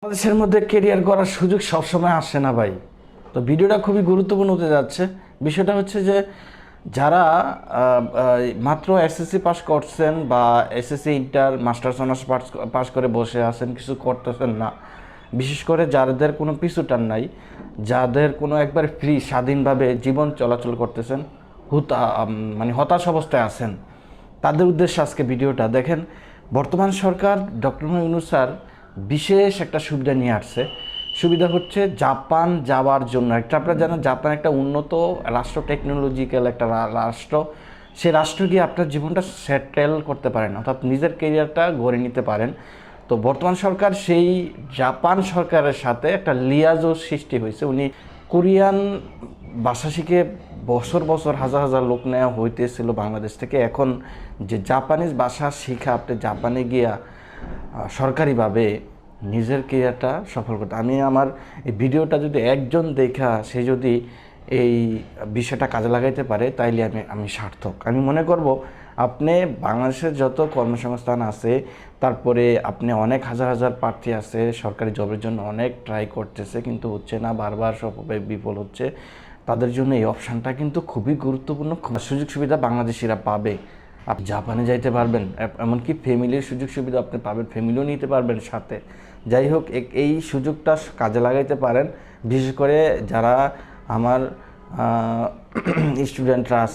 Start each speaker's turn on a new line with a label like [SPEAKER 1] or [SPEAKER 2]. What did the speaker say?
[SPEAKER 1] বাংলাদেশের মধ্যে কেরিয়ার করার সুযোগ সবসময় আসে না ভাই। তো ভিডিওটা খুবই গুরুত্বপূর্ণ হতে যাচ্ছে। বিষয়টা হচ্ছে যে যারা মাত্র এসএসসি পাস করছেন বা SSC inter masters honours pass করে বসে আছেন, কিছু করতেছেন না, বিশেষ করে যাদের কোনো পিছুটান নাই, যাদের কোনো একবার ফ্রি স্বাধীনভাবে জীবন চলাচল করতেছেন, মানে হতাশ অবস্থায় আছেন, তাদের উদ্দেশ্যে আজকে ভিডিওটা দেখেন। বর্তমান সরকার ডক্টর মোহাম্মদ ইউনূস স্যার বিশেষ একটা সুবিধা নিয়ে আসছে। সুবিধা হচ্ছে জাপান যাওয়ার জন্য। একটা আপনারা জানেন জাপান একটা উন্নত রাষ্ট্র, টেকনোলজিক্যাল একটা রাষ্ট্র। সে রাষ্ট্র গিয়ে আপনার জীবনটা সেটেল করতে পারেন, অর্থাৎ নিজের কেরিয়ারটা গড়ে নিতে পারেন। তো বর্তমান সরকার সেই জাপান সরকারের সাথে একটা লিয়াজও সৃষ্টি হয়েছে। উনি কোরিয়ান ভাষা শিখে বছর বছর হাজার হাজার লোক নেওয়া হইতেছিল বাংলাদেশ থেকে। এখন যে জাপানিজ ভাষা শিখা আপনি জাপানে গিয়া সরকারিভাবে নিজের কেরিয়ারটা সফল করতে, আমি আমার এই ভিডিওটা যদি একজন দেখা সে যদি এই বিষয়টা কাজে লাগাইতে পারে তাইলে আমি সার্থক। আমি মনে করব আপনি বাংলাদেশের যত কর্মসংস্থান আছে, তারপরে আপনি অনেক হাজার হাজার প্রার্থী আছে সরকারি জবের জন্য, অনেক ট্রাই করতেছে কিন্তু হচ্ছে না, বারবার সফলভাবে বিফল হচ্ছে। তাদের জন্য এই অপশানটা কিন্তু খুবই গুরুত্বপূর্ণ। সুযোগ সুবিধা বাংলাদেশিরা পাবে। আপনি জাপানে যাইতে পারবেন, এমনকি ফ্যামিলির সুযোগ সুবিধা আপনি পাবেন, ফ্যামিলিও নিতে পারবেন সাথে। যাই হোক, এই সুযোগটা কাজে লাগাইতে পারেন। বিশেষ করে যারা আমার স্টুডেন্টরা আছে